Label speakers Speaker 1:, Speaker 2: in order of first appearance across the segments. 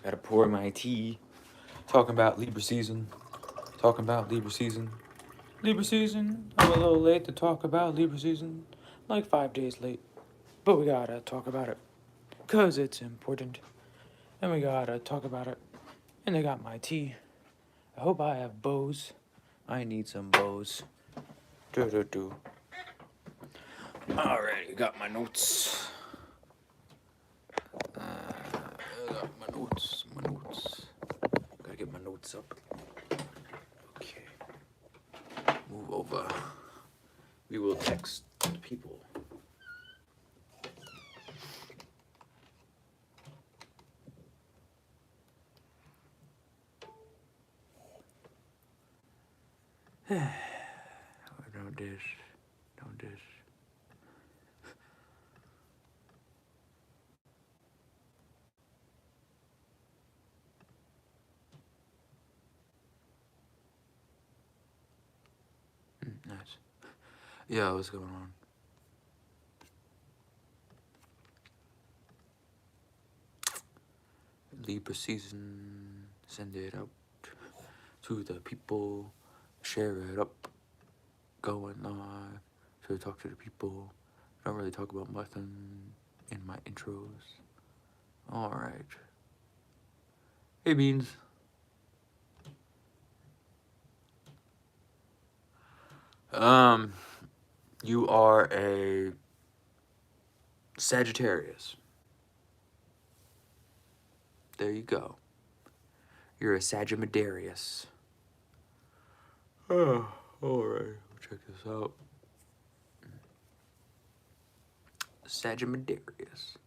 Speaker 1: Gotta pour my tea. Talking about Libra season. Talking about Libra season. Libra season. I'm a little late to talk about Libra season. Like 5 days late. But we gotta talk about it. Cause it's important. And we gotta talk about it. And I got my tea. I hope I have bows. I need some bows. Do. Alright, got my notes. I got my notes. Gotta get my notes up. Okay. Move over. We will text people. Don't dish. Nice. Yeah, what's going on? Libra season. Send it out to the people. Share it up. Going live. So talk to the people. I don't really talk about nothing in my intros. Alright. Hey, Beans. You are a Sagittarius. There you go. You're a Sagittarius. Oh, alright. Check this out. Sagittarius.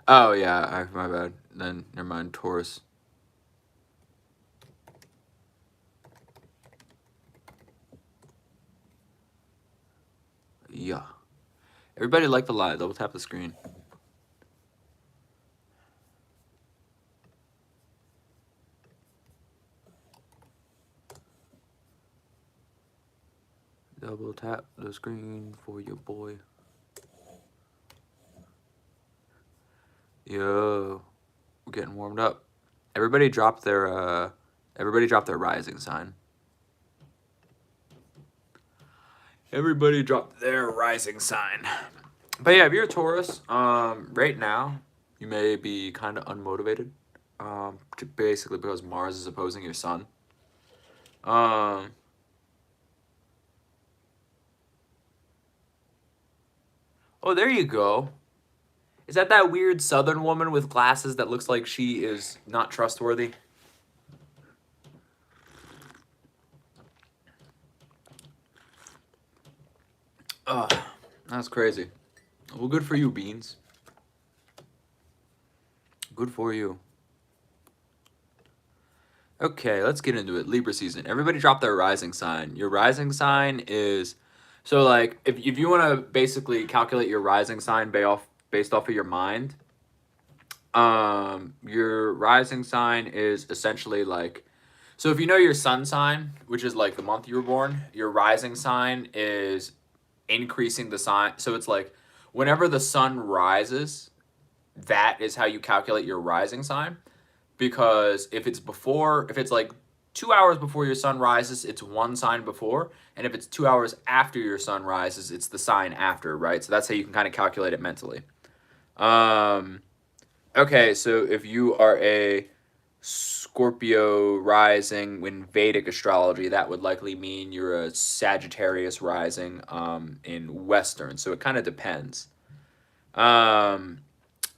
Speaker 1: Oh, yeah, my bad. Then, never mind, Taurus. Yeah. Everybody like the live. Double tap the screen. Double tap the screen for your boy. Yo, we're getting warmed up. Everybody dropped their rising sign. Everybody dropped their rising sign. But yeah, if you're a Taurus, right now you may be kind of unmotivated. Basically because Mars is opposing your sun. Oh, there you go. Is that weird southern woman with glasses that looks like she is not trustworthy? That's crazy. Well, good for you, Beans. Good for you. Okay, let's get into it. Libra season. Everybody drop their rising sign. Your rising sign is... So, like, if you want to basically calculate your rising sign based off of your mind, your rising sign is essentially like... So if you know your sun sign, which is like the month you were born, your rising sign is increasing the sign. So it's like whenever the sun rises, that is how you calculate your rising sign. Because if it's like 2 hours before your sun rises, it's one sign before. And if it's 2 hours after your sun rises, it's the sign after, right? So that's how you can kind of calculate it mentally. Okay, so if you are a Scorpio rising in Vedic astrology, that would likely mean you're a Sagittarius rising in Western. So it kind of depends.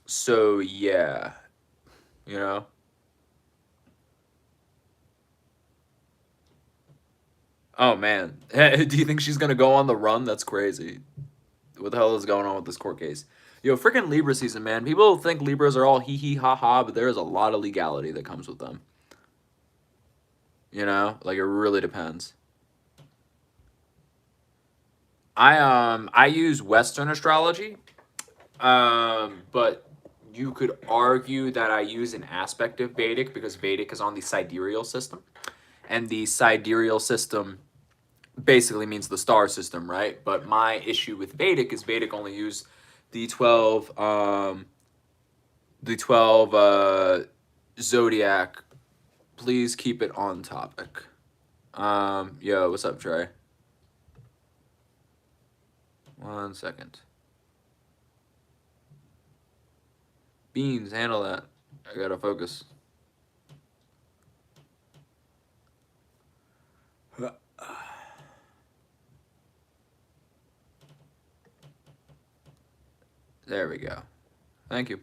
Speaker 1: So yeah, you know. Oh man, do you think she's gonna go on the run? That's crazy. What the hell is going on with this court case? Yo, freaking Libra season, man. People think Libras are all hee hee ha ha, but there is a lot of legality that comes with them. You know, like it really depends. I use Western astrology, but you could argue that I use an aspect of Vedic because Vedic is on the sidereal system. And the sidereal system basically means the star system, right? But my issue with Vedic is Vedic only used the 12 zodiac. Please keep it on topic. Yo, what's up, Trey? 1 second. Beans, handle that. I gotta focus. There we go. Thank you.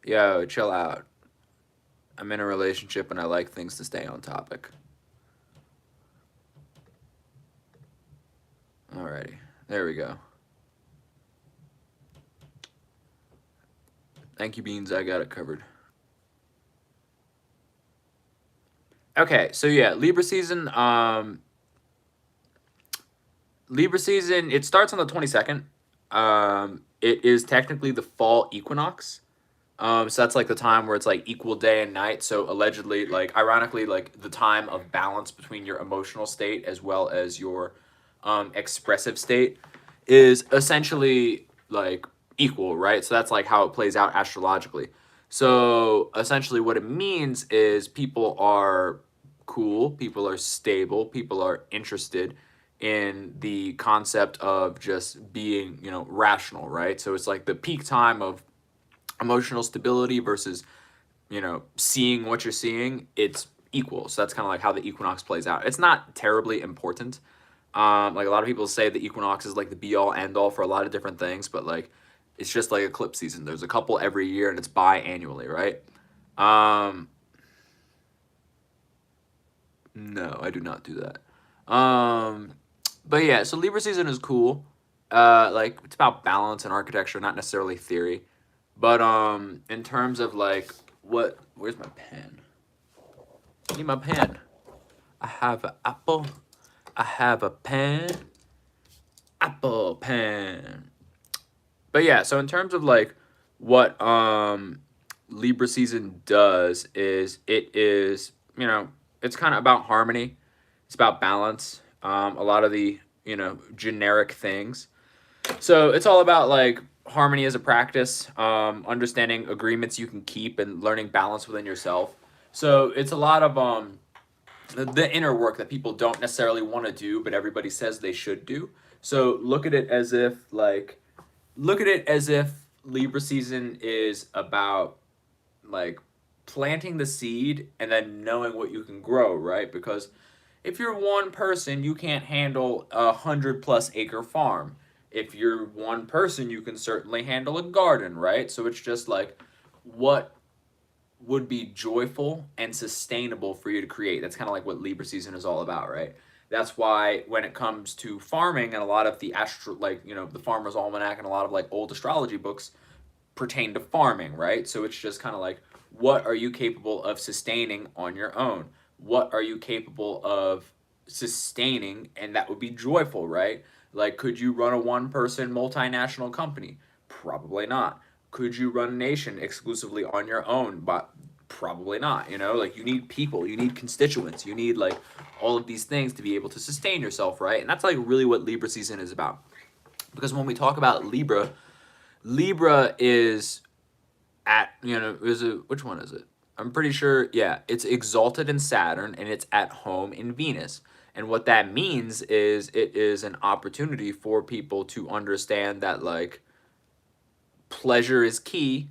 Speaker 1: Yo, chill out. I'm in a relationship and I like things to stay on topic. Alrighty. There we go. Thank you, Beans. I got it covered. Okay, so yeah, Libra season. Libra season, it starts on the 22nd. It is technically the fall equinox. So that's like the time where it's like equal day and night. So allegedly, like ironically, like the time of balance between your emotional state as well as your expressive state is essentially like equal, right? So that's like how it plays out astrologically. So essentially what it means is people are cool, people are stable, people are interested in the concept of just being, you know, rational, right? So it's like the peak time of emotional stability versus, you know, seeing what you're seeing, it's equal. So that's kind of like how the equinox plays out. It's not terribly important. Like a lot of people say the equinox is like the be all end all for a lot of different things, but like it's just like eclipse season. There's a couple every year and it's biannually, right? No, I do not do that. But yeah, so Libra season is cool. Like it's about balance and architecture, not necessarily theory. But in terms of like where's my pen? I need my pen. I have an apple. I have a pen. Apple pen. But yeah, so in terms of like what Libra season does is it is, you know, it's kind of about harmony. It's about balance. A lot of the, you know, generic things. So it's all about like harmony as a practice, understanding agreements you can keep and learning balance within yourself. So it's a lot of the inner work that people don't necessarily want to do, but everybody says they should do. So look at it as if Libra season is about like planting the seed and then knowing what you can grow, right? Because if you're one person, you can't handle 100+ acre farm. If you're one person, you can certainly handle a garden, right? So it's just like what would be joyful and sustainable for you to create. That's kind of like what Libra season is all about, right? That's why when it comes to farming and a lot of the the Farmer's Almanac and a lot of like old astrology books pertain to farming, right? So it's just kind of like, what are you capable of sustaining on your own? What are you capable of sustaining? And that would be joyful, right? Like, could you run a one-person multinational company? Probably not. Could you run a nation exclusively on your own? But probably not. You know, like you need people, you need constituents, you need like all of these things to be able to sustain yourself, right? And that's like really what Libra season is about. Because when we talk about Libra, Libra is at, you know, which one is it? I'm pretty sure, yeah, it's exalted in Saturn and it's at home in Venus. And what that means is it is an opportunity for people to understand that like pleasure is key,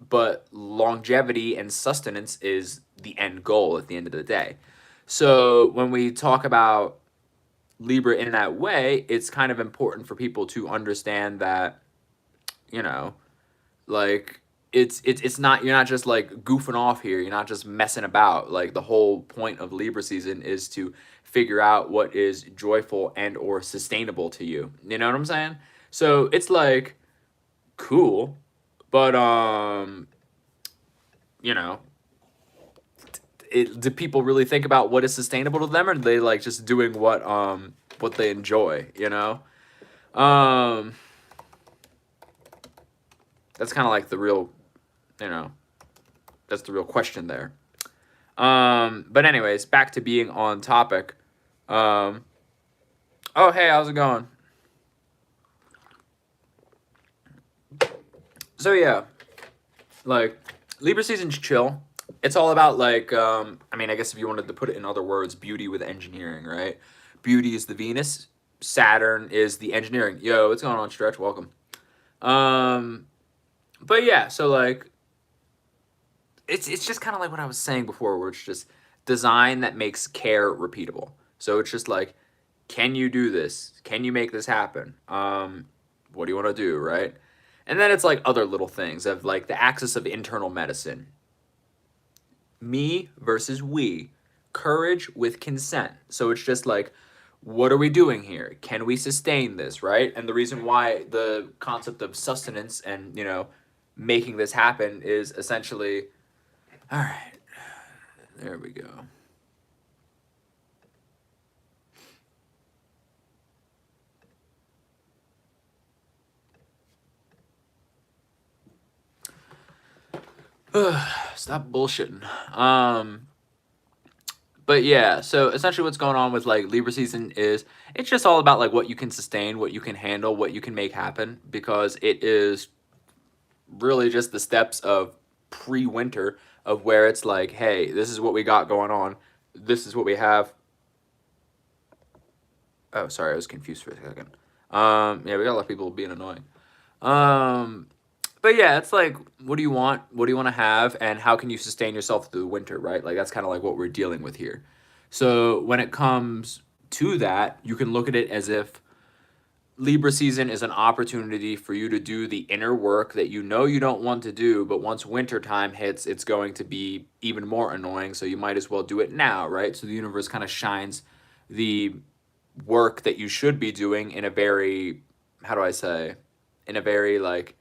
Speaker 1: but longevity and sustenance is the end goal at the end of the day. So when we talk about Libra in that way, it's kind of important for people to understand that, you know, like it's not, you're not just like goofing off here, you're not just messing about. Like the whole point of Libra season is to figure out what is joyful and or sustainable to you. You know what I'm saying? So it's like cool, but you know, do people really think about what is sustainable to them, or are they like just doing what they enjoy, you know? That's kind of like the real, you know, that's the real question there. But anyways, back to being on topic. Oh, hey, how's it going? So yeah, like Libra season's chill. It's all about like, I mean, I guess if you wanted to put it in other words, beauty with engineering, right? Beauty is the Venus. Saturn is the engineering. Yo, what's going on, Stretch? Welcome. But yeah, so like, it's just kind of like what I was saying before, where it's just design that makes care repeatable. So it's just like, can you do this? Can you make this happen? What do you want to do, right? And then it's like other little things of like the axis of internal medicine. Me versus we. Courage with consent. So it's just like, what are we doing here? Can we sustain this, right? And the reason why the concept of sustenance and, you know, making this happen is essentially, all right, there we go. Stop bullshitting. But yeah, so essentially what's going on with like Libra season is it's just all about like what you can sustain, what you can handle, what you can make happen, because it is really just the steps of pre-winter of where it's like, hey, this is what we got going on. This is what we have. Oh, sorry, I was confused for a second. Yeah, we got a lot of people being annoying. But yeah, it's like, what do you want? What do you want to have? And how can you sustain yourself through the winter, right? Like, that's kind of like what we're dealing with here. So when it comes to that, you can look at it as if Libra season is an opportunity for you to do the inner work that you know you don't want to do, but once winter time hits, it's going to be even more annoying. So you might as well do it now, right? So the universe kind of shines the work that you should be doing in a very, how do I say, in a very like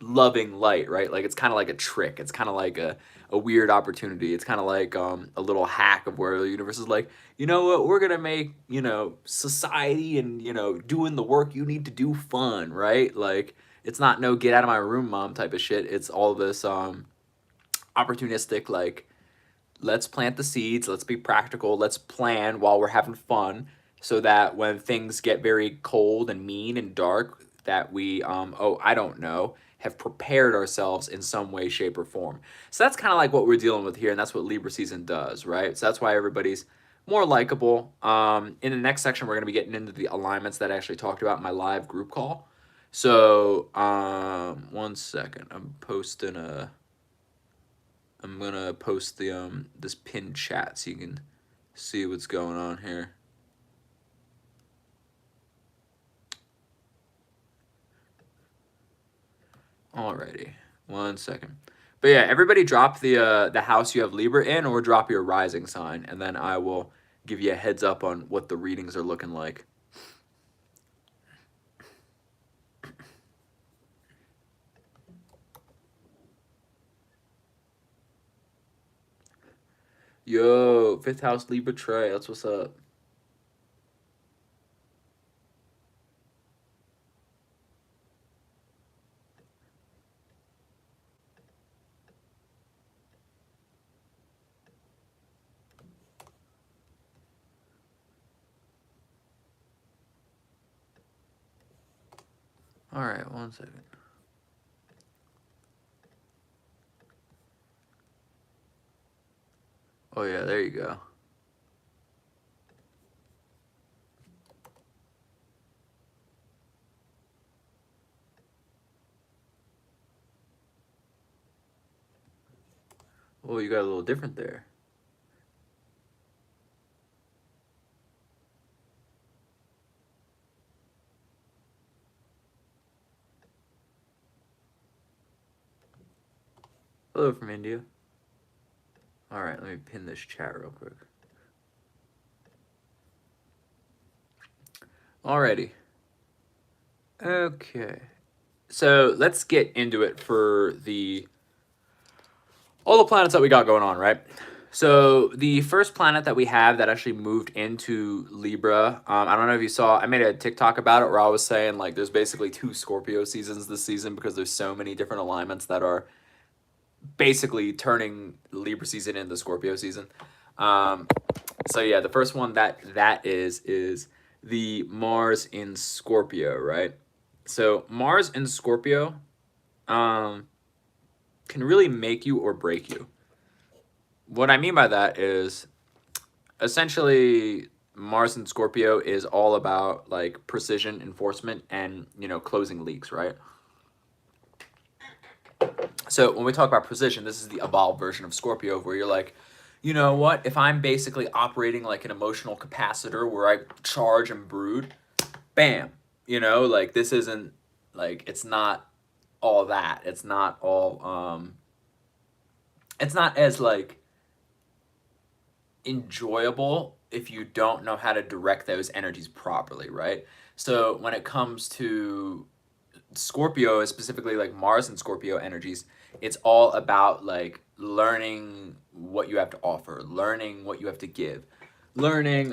Speaker 1: loving light, right? Like it's kind of like a trick. It's kind of like a weird opportunity. It's kind of like a little hack of where the universe is like, you know what, we're gonna make, you know, society and, you know, doing the work you need to do fun, right? Like it's not no get out of my room mom type of shit. It's all this opportunistic, like, let's plant the seeds, let's be practical, let's plan while we're having fun, so that when things get very cold and mean and dark, that we I don't know, have prepared ourselves in some way, shape, or form. So that's kind of like what we're dealing with here, and that's what Libra season does, right? So that's why everybody's more likable. In the next section, we're going to be getting into the alignments that I actually talked about in my live group call. So 1 second, I'm gonna post the this pinned chat so you can see what's going on here. Alrighty, 1 second. But yeah, everybody drop the house you have Libra in, or drop your rising sign, and then I will give you a heads up on what the readings are looking like. Yo, 5th house Libra Trey, that's what's up. All right, 1 second. Oh yeah, there you go. Oh, you got a little different there. Hello from India. All right, let me pin this chat real quick. Alrighty. Okay. So let's get into it for all the planets that we got going on, right? So the first planet that we have that actually moved into Libra, I don't know if you saw, I made a TikTok about it where I was saying like there's basically 2 Scorpio seasons this season because there's so many different alignments that are basically turning Libra season into Scorpio season. So yeah, the first one that is the Mars in Scorpio, right? So Mars in Scorpio can really make you or break you. What I mean by that is essentially Mars in Scorpio is all about like precision enforcement and, you know, closing leaks, right? So when we talk about precision, this is the evolved version of Scorpio where you're like, you know what, if I'm basically operating like an emotional capacitor where I charge and brood, bam, you know, like this isn't like, it's not all that. It's not all, it's not as like enjoyable if you don't know how to direct those energies properly, right? So when it comes to Scorpio, specifically like Mars and Scorpio energies, it's all about like learning what you have to offer, learning what you have to give, learning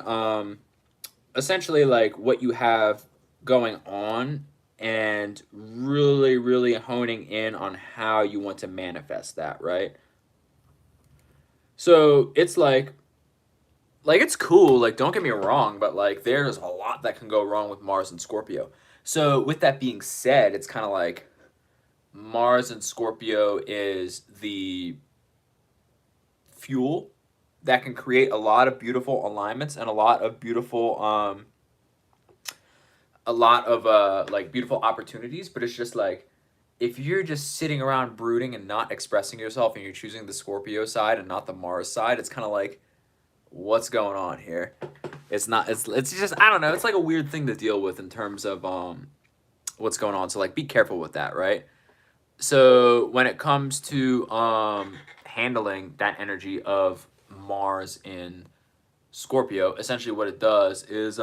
Speaker 1: essentially like what you have going on and really, really honing in on how you want to manifest that, right? So it's like it's cool, like don't get me wrong, but like there's a lot that can go wrong with Mars and Scorpio. So with that being said, it's kind of like Mars and Scorpio is the fuel that can create a lot of beautiful alignments and a lot of beautiful like beautiful opportunities, but it's just like if you're just sitting around brooding and not expressing yourself and you're choosing the Scorpio side and not the Mars side, it's kind of like what's going on here? It's not it's just I don't know, it's like a weird thing to deal with in terms of what's going on. So like be careful with that, right? So when it comes to handling that energy of Mars in Scorpio, essentially what it does is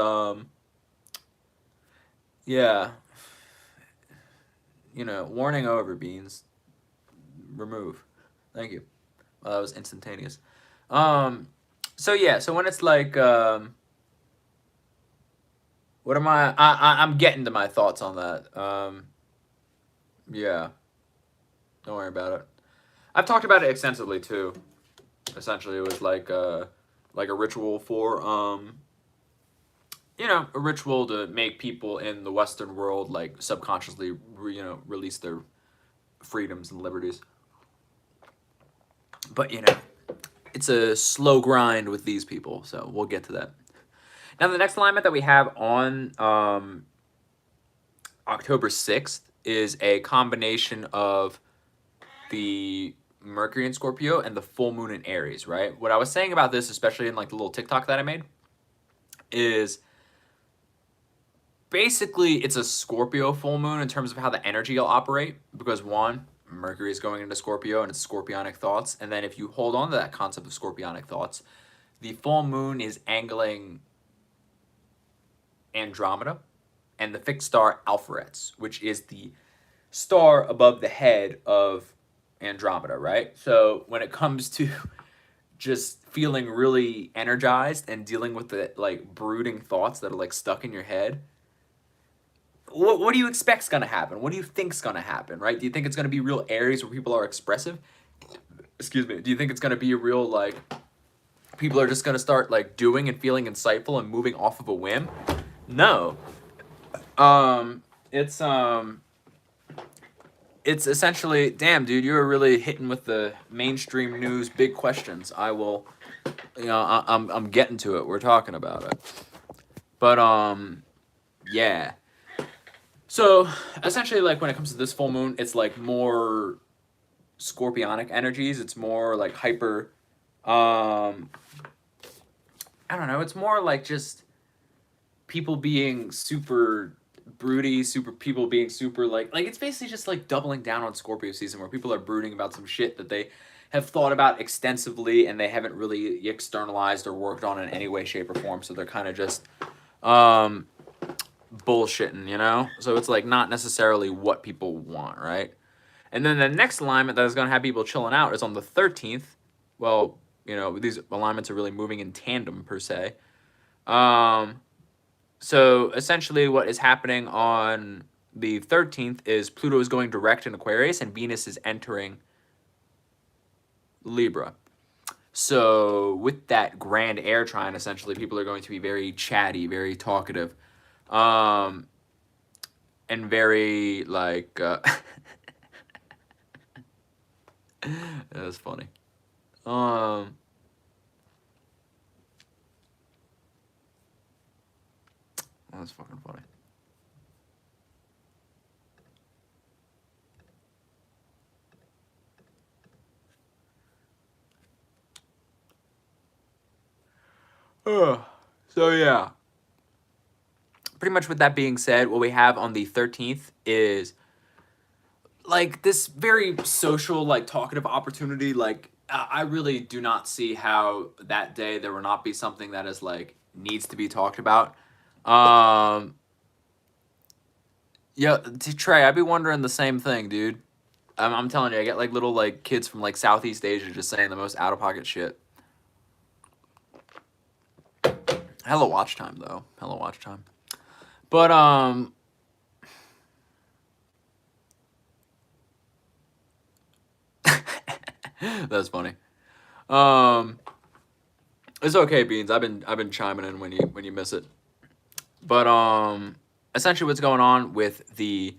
Speaker 1: yeah, you know, warning over, beans. Remove. Thank you. Well, that was instantaneous. So yeah, so when it's like what am I'm getting to my thoughts on that. Yeah. Don't worry about it. I've talked about it extensively too. Essentially, it was like a ritual for you know, a ritual to make people in the Western world like subconsciously you know, release their freedoms and liberties. But you know, it's a slow grind with these people, so we'll get to that. Now, the next alignment that we have on October 6th is a combination of the Mercury in Scorpio and the full moon in Aries, right? What I was saying about this, especially in like the little TikTok that I made, is basically it's a Scorpio full moon in terms of how the energy will operate, because one, Mercury is going into Scorpio and it's scorpionic thoughts, and then if you hold on to that concept of scorpionic thoughts, the full moon is angling Andromeda and the fixed star Alpheretz, which is the star above the head of Andromeda, right? So when it comes to just feeling really energized and dealing with the like brooding thoughts that are like stuck in your head, what do you expect's gonna happen? What do you think's gonna happen, right? Do you think it's gonna be real Aries where people are expressive? Excuse me. Do you think it's gonna be a real like people are just gonna start like doing and feeling insightful and moving off of a whim? No. It's essentially, damn, dude, you're really hitting with the mainstream news big questions. I will, you know, I'm getting to it. We're talking about it. But yeah. So essentially, like when it comes to this full moon, it's like more scorpionic energies. It's more like hyper. I don't know. It's more like just people being super broody, super people being super like it's basically just like doubling down on Scorpio season where people are brooding about some shit that they have thought about extensively and they haven't really externalized or worked on in any way, shape, or form. So they're kind of just bullshitting, you know? So it's like not necessarily what people want, right? And then the next alignment that is going to have people chilling out is on the 13th. Well, you know, these alignments are really moving in tandem per se. So essentially what is happening on the 13th is Pluto is going direct in Aquarius and Venus is entering Libra. So with that grand air trine, essentially, people are going to be very chatty, very talkative, and very like. That's funny. That's fucking funny. So yeah. Pretty much with that being said, what we have on the 13th is like this very social, like talkative opportunity. Like I really do not see how that day there will not be something that is like needs to be talked about. Yeah, Trey, I'd be wondering the same thing, dude. I'm telling you, I get like little like kids from like Southeast Asia just saying the most out of pocket shit. Hella watch time though. Hella watch time. But that's funny. It's okay, Beans. I've been chiming in when you miss it. But essentially what's going on with the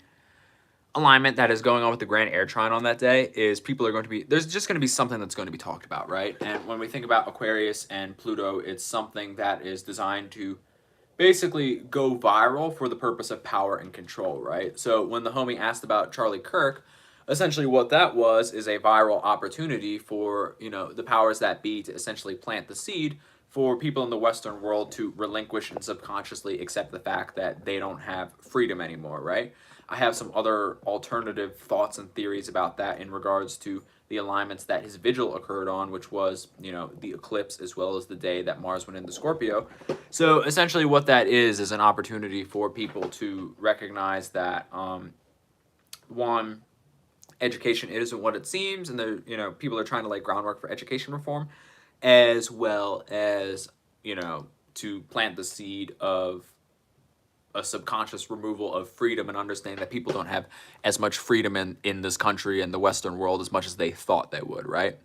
Speaker 1: alignment that is going on with the grand air trine on that day is people are going to be, there's just going to be something that's going to be talked about, right? And when we think about Aquarius and Pluto, it's something that is designed to basically go viral for the purpose of power and control, right? So when the homie asked about Charlie Kirk, essentially what that was is a viral opportunity for, you know, the powers that be to essentially plant the seed for people in the Western world to relinquish and subconsciously accept the fact that they don't have freedom anymore, right? I have some other alternative thoughts and theories about that in regards to the alignments that his vigil occurred on, which was, you know, the eclipse as well as the day that Mars went into Scorpio. So essentially what that is an opportunity for people to recognize that, one, education isn't what it seems, and there, you know, people are trying to lay groundwork for education reform, as well as, you know, to plant the seed of a subconscious removal of freedom and understanding that people don't have as much freedom in this country and the Western world as much as they thought they would, right?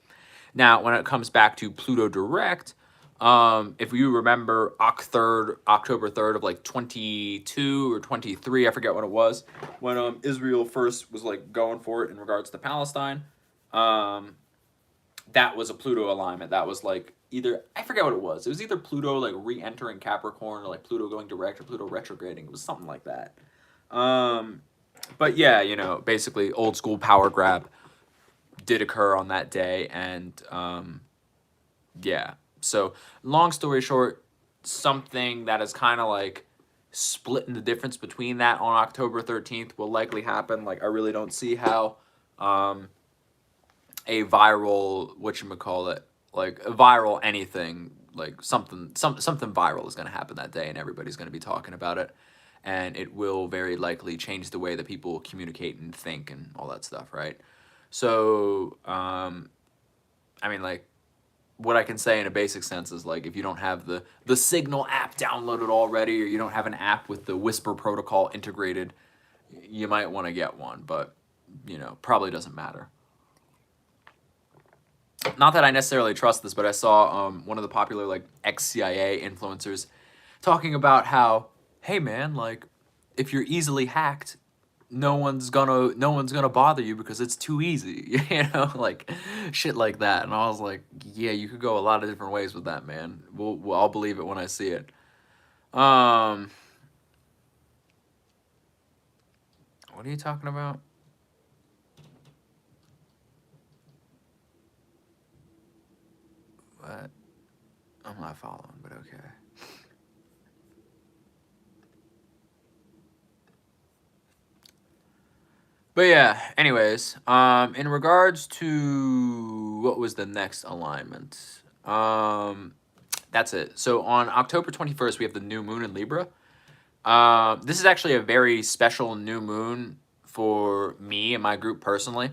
Speaker 1: Now, when it comes back to Pluto direct, if you remember October 3rd of like 22 or 23, I forget what it was, when Israel first was like going for it in regards to Palestine, that was a Pluto alignment. That was like either, I forget what it was. It was either Pluto like re-entering Capricorn or like Pluto going direct or Pluto retrograding. It was something like that. But yeah, you know, basically old school power grab did occur on that day. And yeah. So long story short, something that is kind of like splitting the difference between that on October 13th will likely happen. Like I really don't see how a viral, whatchamacallit, like a viral anything, like something viral is going to happen that day and everybody's going to be talking about it, and it will very likely change the way that people communicate and think and all that stuff, right? So I mean, like, what I can say in a basic sense is like if you don't have the Signal app downloaded already, or you don't have an app with the Whisper protocol integrated, you might want to get one, but you know, probably doesn't matter. Not that I necessarily trust this, but I saw one of the popular like ex-CIA influencers talking about how, hey man, like if you're easily hacked, no one's gonna bother you because it's too easy, you know, like shit like that. And I was like, yeah, you could go a lot of different ways with that, man. I'll believe it when I see it. What are you talking about? What? I'm not following, but okay. But yeah, anyways, in regards to what was the next alignment, that's it. So on October 21st, we have the new moon in Libra. This is actually a very special new moon for me and my group personally.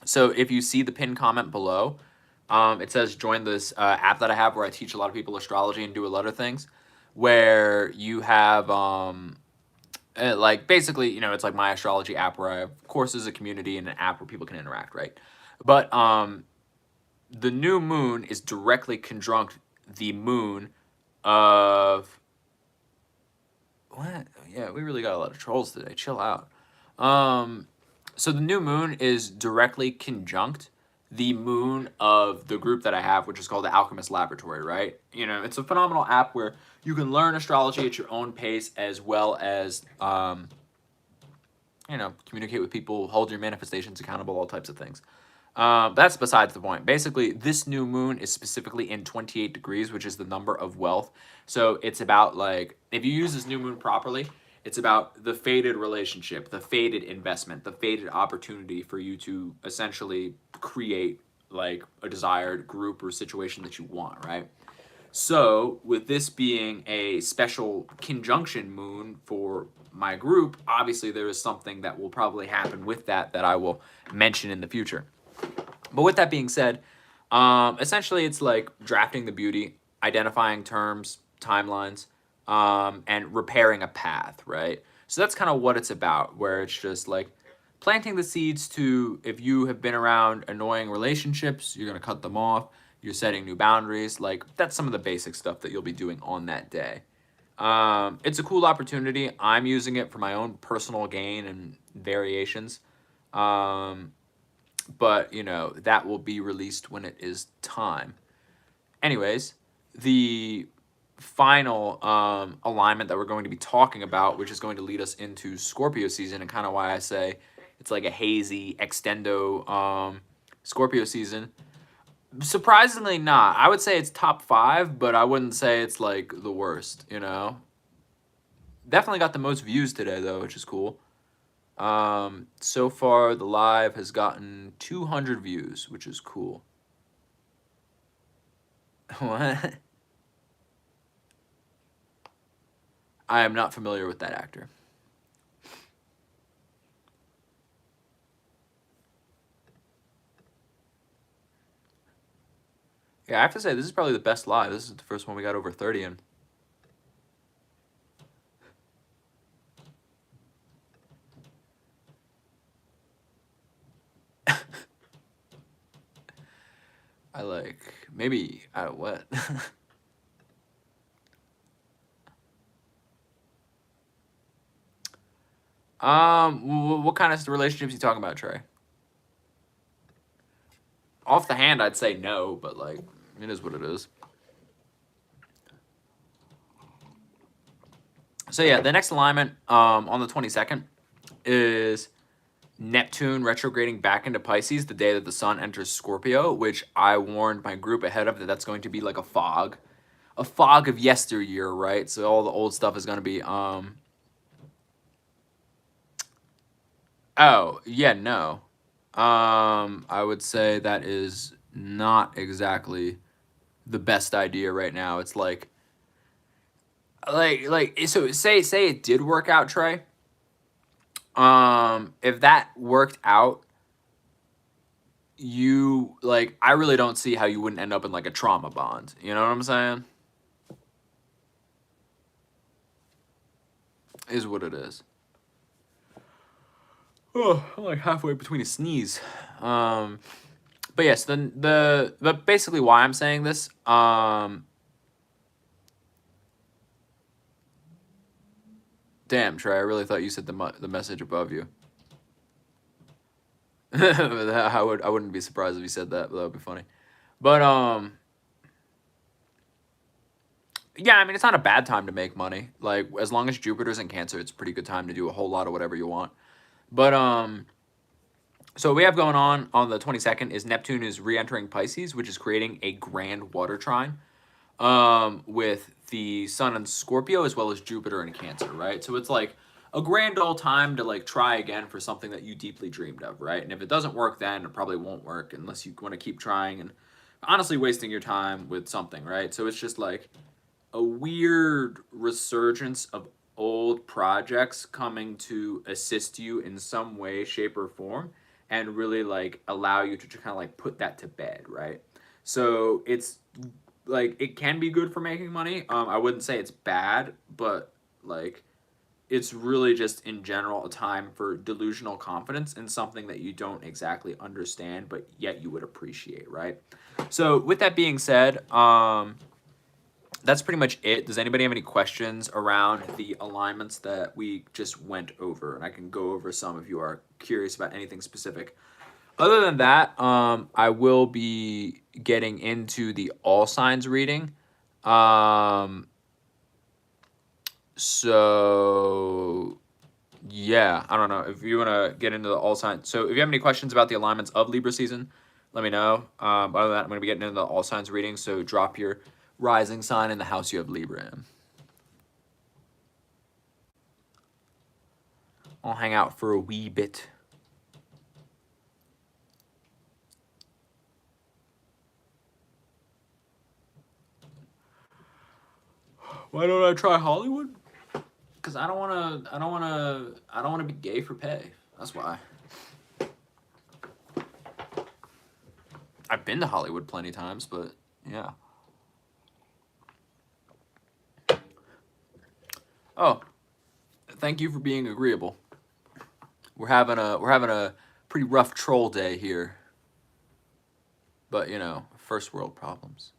Speaker 1: So if you see the pinned comment below, It says join this app that I have where I teach a lot of people astrology and do a lot of things where you have like basically, you know, it's like my astrology app where I have courses, a community, and an app where people can interact, right? But the new moon is directly conjunct the moon of what? Yeah, we really got a lot of trolls today. Chill out. So the new moon is directly conjunct the moon of the group that I have, which is called the Alchemist Laboratory, right? You know, it's a phenomenal app where you can learn astrology at your own pace as well as, you know, communicate with people, hold your manifestations accountable, all types of things. That's besides the point. Basically, this new moon is specifically in 28 degrees, which is the number of wealth. So it's about like, if you use this new moon properly, it's about the fated relationship, the fated investment, the fated opportunity for you to essentially create like a desired group or situation that you want, right? So, with this being a special conjunction moon for my group, obviously there is something that will probably happen with that that I will mention in the future. But with that being said, essentially it's like drafting the beauty, identifying terms, timelines, and repairing a path, right? So that's kind of what it's about, where it's just like planting the seeds to, if you have been around annoying relationships, you're going to cut them off. You're setting new boundaries. Like, that's some of the basic stuff that you'll be doing on that day. It's a cool opportunity. I'm using it for my own personal gain and variations. But, you know, that will be released when it is time. Anyways, the final alignment that we're going to be talking about, which is going to lead us into Scorpio season, and kind of why I say it's like a hazy extendo Scorpio season. Surprisingly not. I would say it's top 5, but I wouldn't say it's like the worst, you know? Definitely got the most views today though, which is cool. So far the live has gotten 200 views, which is cool. What? I am not familiar with that actor. Yeah, I have to say, this is probably the best live. This is the first one we got over 30 in. I like, maybe, what? What kind of relationships you talking about, Trey? Off the hand, I'd say no, but like, it is what it is. So yeah, the next alignment on the 22nd is Neptune retrograding back into Pisces the day that the sun enters Scorpio, which I warned my group ahead of that that's going to be like a fog of yesteryear, right? So all the old stuff is going to be oh, yeah, no. I would say that is not exactly the best idea right now. It's like so say it did work out, Trey. If that worked out, you like, I really don't see how you wouldn't end up in like a trauma bond. You know what I'm saying? Is what it is. Oh, I'm like halfway between a sneeze. But yes, but basically why I'm saying this, damn, Trey, I really thought you said the message above you. I wouldn't be surprised if you said that, but that would be funny. But yeah, I mean, it's not a bad time to make money. Like, as long as Jupiter's in Cancer, it's a pretty good time to do a whole lot of whatever you want. But so what we have going on the 22nd is Neptune is re-entering Pisces, which is creating a grand water trine with the Sun in Scorpio as well as Jupiter in Cancer, right? So it's like a grand old time to like try again for something that you deeply dreamed of, right? And if it doesn't work, then it probably won't work unless you want to keep trying and honestly wasting your time with something, right? So it's just like a weird resurgence of old projects coming to assist you in some way, shape, or form, and really like allow you to kind of like put that to bed, right? So it's like it can be good for making money. I wouldn't say it's bad, but like it's really just in general a time for delusional confidence in something that you don't exactly understand, but yet you would appreciate, right? So with that being said, that's pretty much it. Does anybody have any questions around the alignments that we just went over? And I can go over some if you are curious about anything specific. Other than that, I will be getting into the all signs reading. So yeah, I don't know if you want to get into the all signs. So if you have any questions about the alignments of Libra season, let me know. Other than that, I'm going to be getting into the all signs reading. So drop your rising sign in the house you have Libra in. I'll hang out for a wee bit. Why don't I try Hollywood? Because I don't want to be gay for pay. That's why. I've been to Hollywood plenty of times, but yeah. Oh, thank you for being agreeable. We're having a pretty rough troll day here. But, you know, first world problems.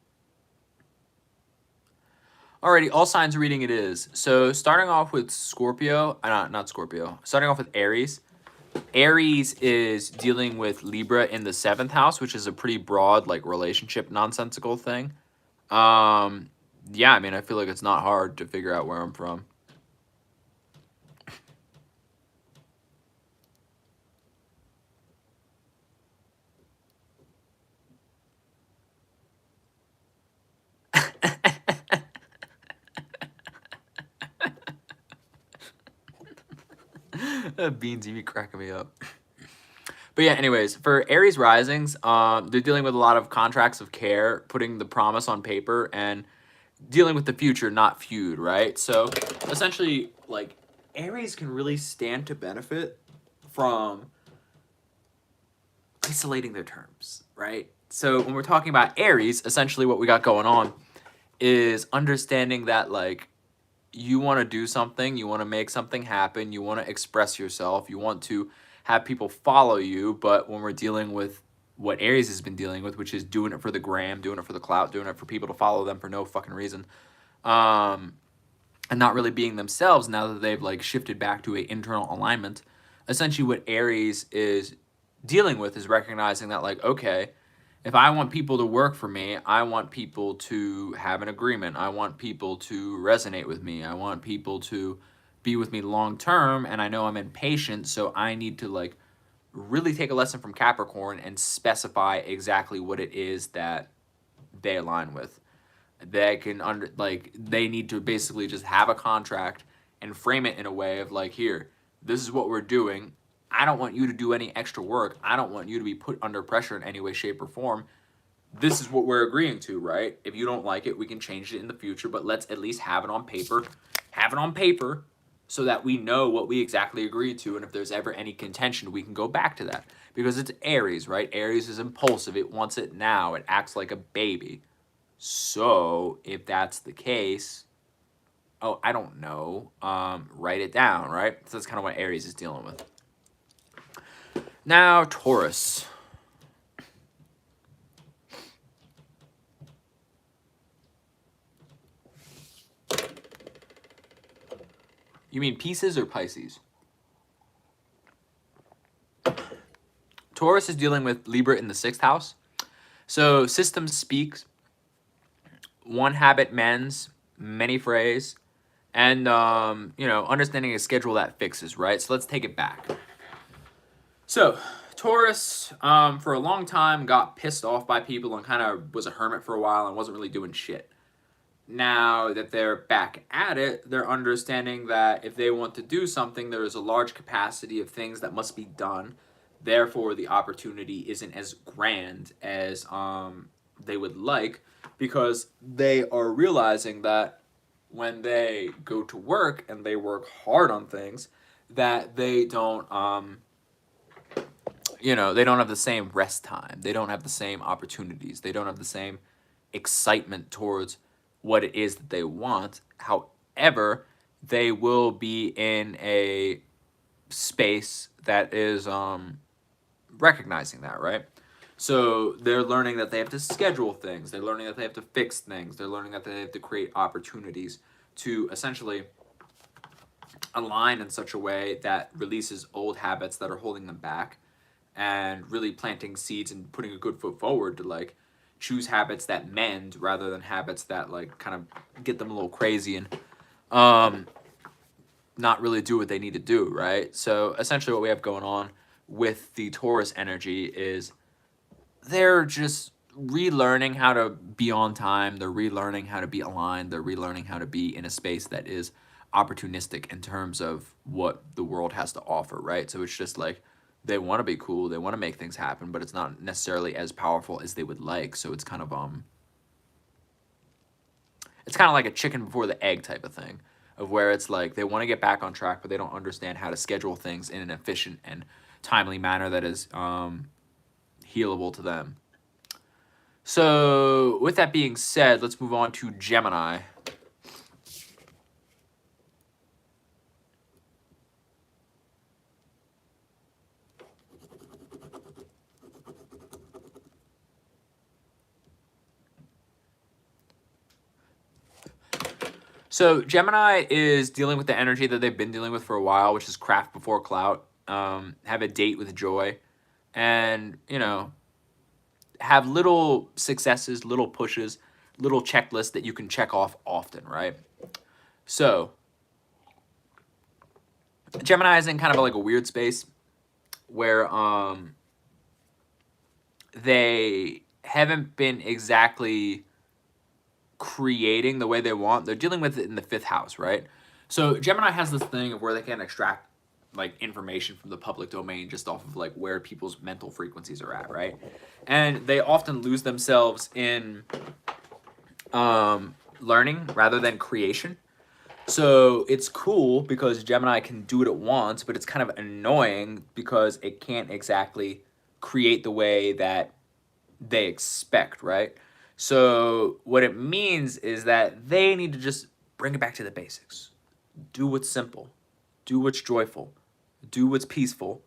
Speaker 1: Alrighty, all signs reading it is. So starting off with Scorpio, not Scorpio, starting off with Aries. Aries is dealing with Libra in the 7th house, which is a pretty broad, like, relationship nonsensical thing. Yeah, I mean, I feel like it's not hard to figure out where I'm from. Beans, you be cracking me up. But yeah, anyways, for Aries risings, they're dealing with a lot of contracts of care, putting the promise on paper, and dealing with the future, not feud, right? So essentially, like, Aries can really stand to benefit from isolating their terms, right? So when we're talking about Aries, essentially what we got going on is understanding that, like, you want to do something, you want to make something happen, you want to express yourself, you want to have people follow you, but when we're dealing with what Aries has been dealing with, which is doing it for the gram, doing it for the clout, doing it for people to follow them for no fucking reason, and not really being themselves now that they've, like, shifted back to an internal alignment, essentially what Aries is dealing with is recognizing that, like, okay, if I want people to work for me, I want people to have an agreement. I want people to resonate with me. I want people to be with me long term, and I know I'm impatient, so I need to, like, really take a lesson from Capricorn and specify exactly what it is that they align with. They can they need to basically just have a contract and frame it in a way of, like, here, this is what we're doing. I don't want you to do any extra work. I don't want you to be put under pressure in any way, shape, or form. This is what we're agreeing to, right? If you don't like it, we can change it in the future, but let's at least have it on paper. Have it on paper so that we know what we exactly agreed to, and if there's ever any contention, we can go back to that. Because it's Aries, right? Aries is impulsive. It wants it now. It acts like a baby. So if that's the case, oh, I don't know, write it down, right? So that's kind of what Aries is dealing with. Now, Taurus. You mean pieces or Pisces? Taurus is dealing with Libra in the 6th house. So systems speaks, one habit mends, many phrase, and, you know, understanding a schedule that fixes, right? So let's take it back. So Taurus, for a long time, got pissed off by people and kind of was a hermit for a while and wasn't really doing shit. Now that they're back at it, they're understanding that if they want to do something, there is a large capacity of things that must be done. Therefore, the opportunity isn't as grand as they would like, because they are realizing that when they go to work and they work hard on things, that they don't you know, they don't have the same rest time. They don't have the same opportunities. They don't have the same excitement towards what it is that they want. However, they will be in a space that is recognizing that, right? So they're learning that they have to schedule things. They're learning that they have to fix things. They're learning that they have to create opportunities to essentially align in such a way that releases old habits that are holding them back, and really planting seeds and putting a good foot forward to like choose habits that mend rather than habits that like kind of get them a little crazy and not really do what they need to do, right? So essentially what we have going on with the Taurus energy is they're just relearning how to be on time. They're relearning how to be aligned. They're relearning how to be in a space that is opportunistic in terms of what the world has to offer, right? So it's just like they want to be cool. They want to make things happen, but it's not necessarily as powerful as they would like. So it's kind of like a chicken before the egg type of thing, of where it's like they want to get back on track, but they don't understand how to schedule things in an efficient and timely manner that is healable to them. So with that being said, let's move on to Gemini. So Gemini is dealing with the energy that they've been dealing with for a while, which is craft before clout. Have a date with joy, and you know, have little successes, little pushes, little checklists that you can check off often, right? So Gemini is in kind of like a weird space where they haven't been exactly creating the way they want. They're dealing with it in the 5th house, right? So Gemini has this thing of where they can extract like information from the public domain just off of like where people's mental frequencies are at, right? And they often lose themselves in learning rather than creation. So it's cool because Gemini can do what it wants, but it's kind of annoying because it can't exactly create the way that they expect, right? So what it means is that they need to just bring it back to the basics. Do what's simple. Do what's joyful. Do what's peaceful.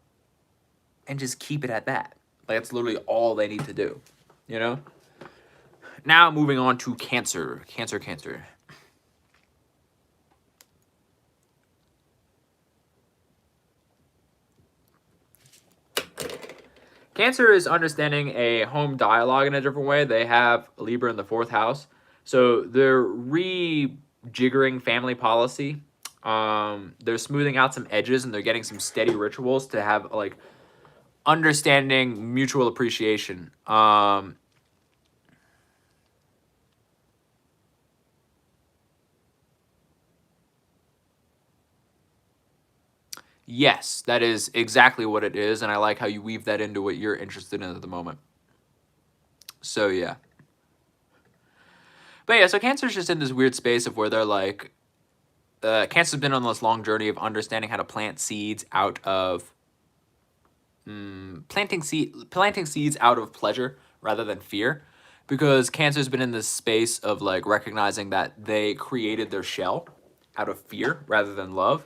Speaker 1: And just keep it at that. Like, that's literally all they need to do, you know? Now moving on to Cancer. Cancer. Cancer is understanding a home dialogue in a different way. They have Libra in the 4th house. So they're rejiggering family policy. They're smoothing out some edges, and they're getting some steady rituals to have like understanding, mutual appreciation. Yes, that is exactly what it is, and I like how you weave that into what you're interested in at the moment. So yeah. But yeah, so Cancer's just in this weird space of where they're like, Cancer's been on this long journey of understanding how to plant seeds out of planting seeds out of pleasure rather than fear, because Cancer's been in this space of like recognizing that they created their shell out of fear rather than love.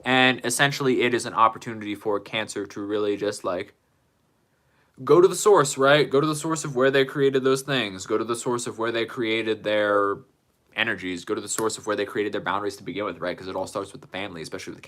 Speaker 1: And essentially it is an opportunity for Cancer to really just like go to the source, right? Go to the source of where they created those things. Go to the source of where they created their energies. Go to the source of where they created their boundaries to begin with, right? Because it all starts with the family, especially with